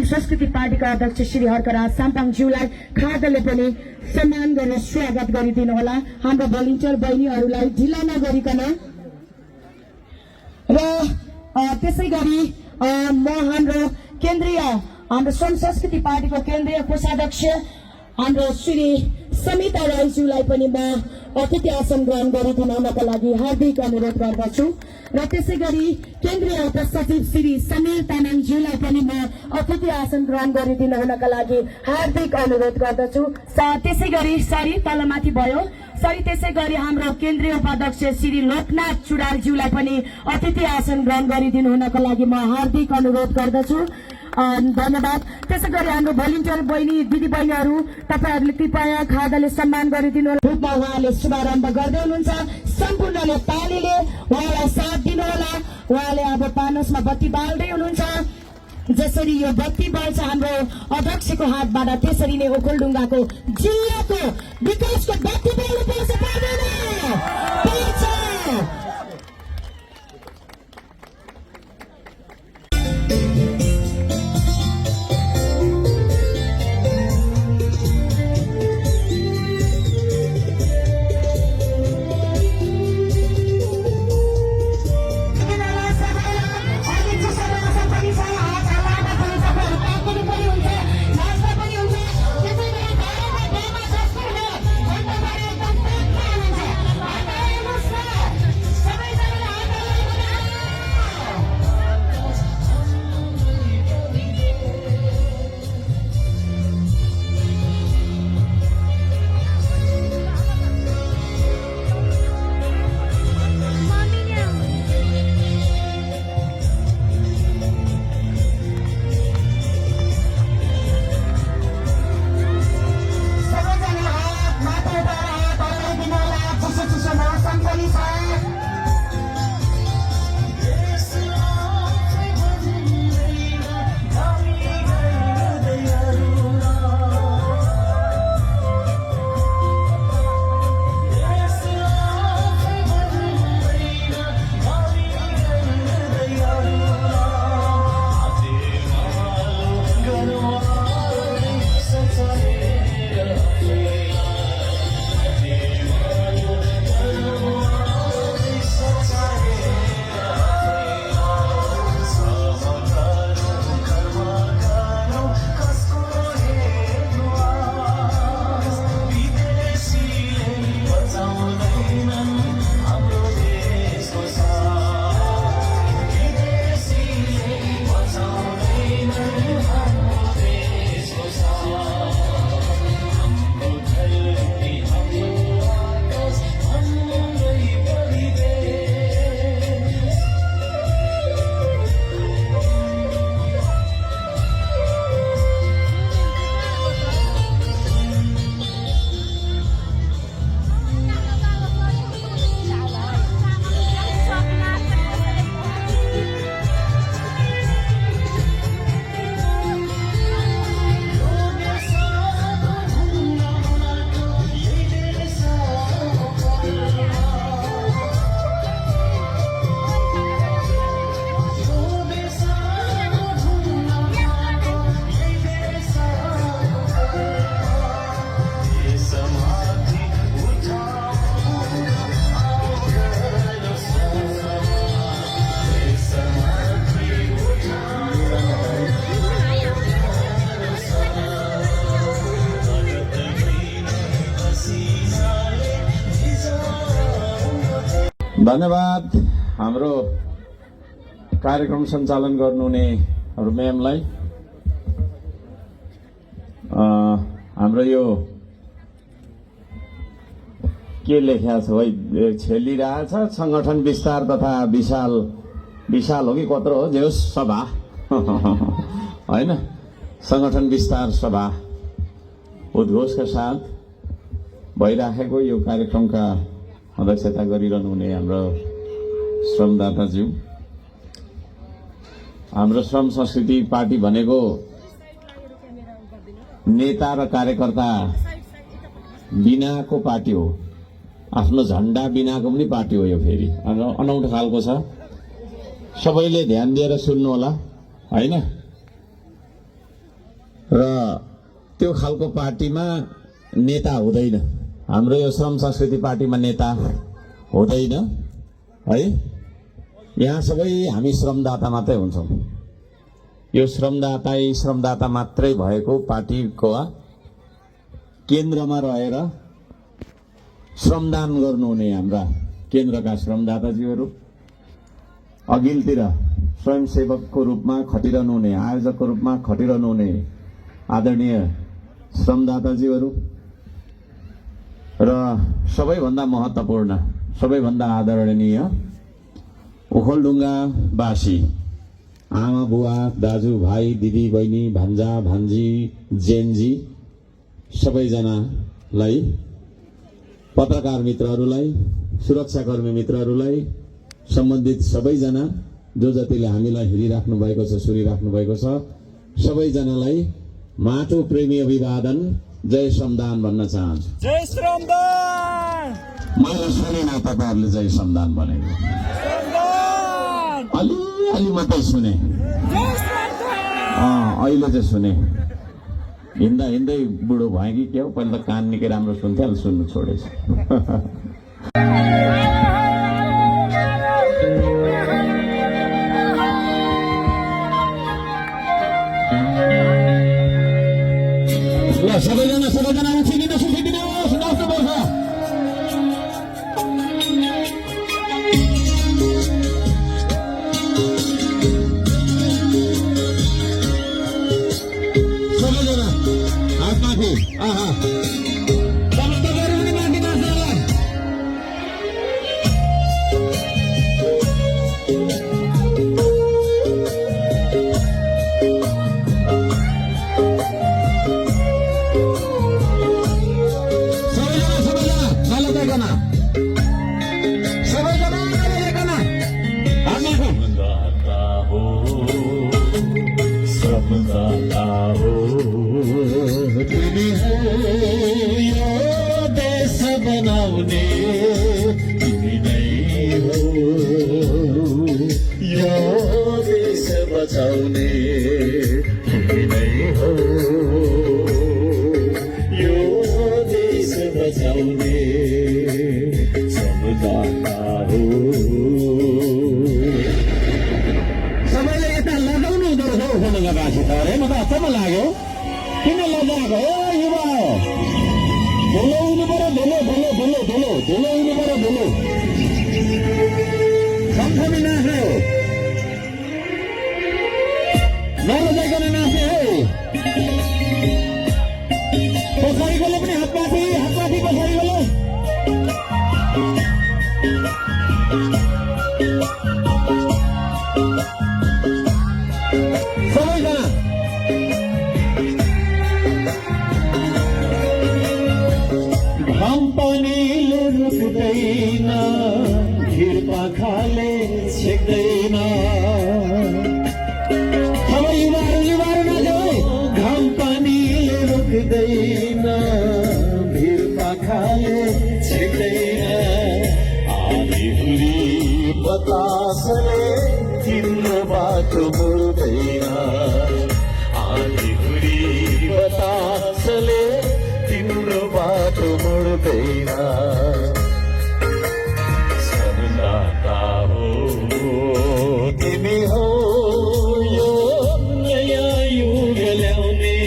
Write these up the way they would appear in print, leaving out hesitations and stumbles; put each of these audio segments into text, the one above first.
संस्कृति पार्टीका अध्यक्ष श्री हर्कराज साम्पाङज्यूलाई खाद्यले पनि सम्मान गरेर स्वागत गरिदिनु होला। हाम्रो भलिन्टियर बहिनीहरूलाई ढिला नगरिकन र त्यसै गरी म हाम्रो संस्कृति पार्टीको केन्द्रीय कोषाध्यक्ष हाम्रो श्री समिता राईज्यूलाई पनि म अतिथि आसन ग्रहण गरिदिनका लागि हार्दिक अनुरोध गर्दछु र त्यसै गरी केन्द्रीय उपसचिव श्री समीर तामाङज्यूलाई पनि म अतिथि आसन ग्रहण गरिदिनका लागि हार्दिक अनुरोध गर्दछु। त्यसै गरी तलमाथि भयो त्यसै गरी हाम्रो केन्द्रीय उपाध्यक्ष श्री लोकनाथ चुडालज्यूलाई पनि अतिथि आसन ग्रहण गरिदिनका लागि म हार्दिक अनुरोध गर्दछु। धन्यवाद। त्यसै गरी हाम्रो भलिन्टियर दिदी बहिनीहरू तपाईहरूले कृपया खादाले सम्मान गरिदिनु रूपमा उहाँले शुभारम्भ गर्दै हुनुहुन्छ। सम्पूर्णले तालीले उहाँलाई साथ दिनुहोला। उहाँले अब पानसमा बत्ती बाल्दै हुनुहुन्छ। जसरी यो बत्ती बल्छ हाम्रो अध्यक्षको हातबाट त्यसरी नै ओखलढुङ्गाको जिल्लाको विकासको बत्ती बल्नु पर्छ पर्दैन? धन्यवाद हाम्रो कार्यक्रम सञ्चालन गर्नुहुने हाम्रो म्यामलाई। हाम्रो यो के लेखेको छ भाइ छेलिरहेछ संगठन विस्तार तथा विशाल हो कि कत्रो हो जे होस् सभा होइन संगठन विस्तार सभा उद्घोषका साथ भइराखेको यो कार्यक्रमका अध्यक्षता गरिरहनु हुने हाम्रो श्रमदाताज्यू। हाम्रो श्रम संस्कृति पार्टी भनेको नेता र कार्यकर्ता बिनाको पार्टी हो, आफ्नो झण्डा बिनाको पनि पार्टी हो। यो फेरि अनौठो खालको छ, सबैले ध्यान दिएर सुन्नु होला हैन। र त्यो खालको पार्टीमा नेता हुँदैन। हाम्रो यो श्रम संस्कृति पार्टीमा नेता हुँदैन है। यहाँ सबै हामी श्रमदाता मात्रै हुन्छौँ। यो श्रमदाता मात्रै भएको पार्टीको केन्द्रमा रहेर श्रमदान गर्नुहुने हाम्रा केन्द्रका श्रमदाताजीहरू, अघिल्तिर स्वयंसेवकको रूपमा खटिरहनु हुने, आयोजकको रूपमा खटिरहनु हुने आदरणीय श्रमदाताजीहरू र सबैभन्दा महत्त्वपूर्ण, सबैभन्दा आदरणीय ओखलढुङ्गावासी आमा बुवा, दाजु भाइ, दिदी बहिनी, भान्जा भान्जी, जेनजी सबैजनालाई, पत्रकार मित्रहरूलाई, सुरक्षाकर्मी मित्रहरूलाई, सम्बन्धित सबैजना जो जतिले हामीलाई हेरिराख्नु भएको छ, सुनिराख्नु भएको छ, सबैजनालाई माटो प्रेमी अभिवादन, जय श्रमदान भन्न चाहन्छु। जय श्रमदान। मैले सुनेन तपाईँहरूले जय श्रमदान भनेको, अलि मात्रै सुने, अहिले चाहिँ सुने। हिँड्दै बुढो भयो कि के हो, पहिला त कान निकै राम्रो सुन्थ्यो, अहिले सुन्नु छोडेछ। ल सबैजना उठिदिनुहोस्, नाच्नुपर्छ। सबैजना हात माथि। बचाउने तिमी नै हो, यो देश बचाउने श्रमदाता हो। सबैले यता लगाउनु हुँदो रहेछ ओखलढुङ्गावासी त। अरे म त अचम्म लाग्यो, किन लगाएको हो युवा? धुलो हुनु पर्यो, धुलो धुलो धुलो धुलो धुलो हुनु पर्यो, धुलो सम्झने नाच्ने हो, नरोजाइकन नाच्ने है। पछाडिकोले पनि हातमाथि पछाडिकोले। सबैजना कम्पनीले रुक्दैन, भिर पाखाले छेक्दैन। कम्पनीले रुक्दैन, भिर पाखाले छेक्दैन। आँधीहुरी बतासले तिम्रो बाटो मुड्दैन। आँधीहुरी बतासले तिम्रो बाटो मुड्दैन। श्रमदाता हो तिमी हो, यो नयाँ युग ल्याउने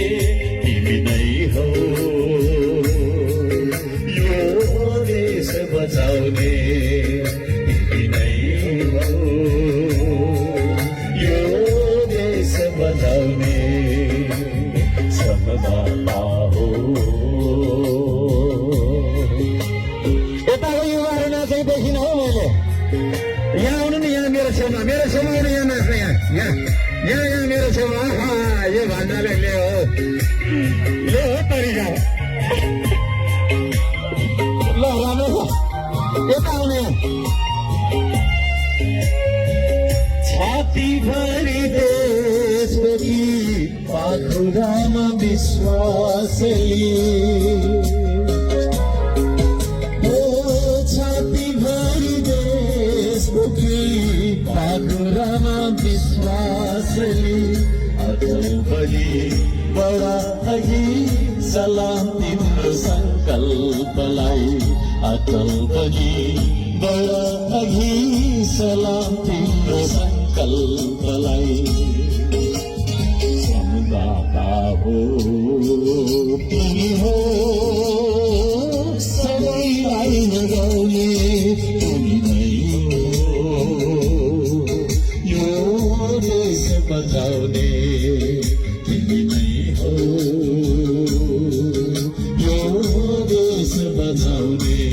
तिमी नै हो, यो देश बचाउने तिमी यो भन्नाले हो ले हो तरिका ल राम्रो यता आउने छातीभरि देशभरि पाखुरामा विश्वासले छातीभरि देशभरि पाखुरामा विश्वासले अटल बलि बडा अघि सलाम तिम्रो सङ्कल्पलाई अटल बलि बडा अघि सलाम तिम्रो सङ्कल्पलाई सम्झाता हो तिमी हो सबैलाई नगाउने तिमी नै हो यो देश बचाउने तिमी नै हो यो देश बचाउने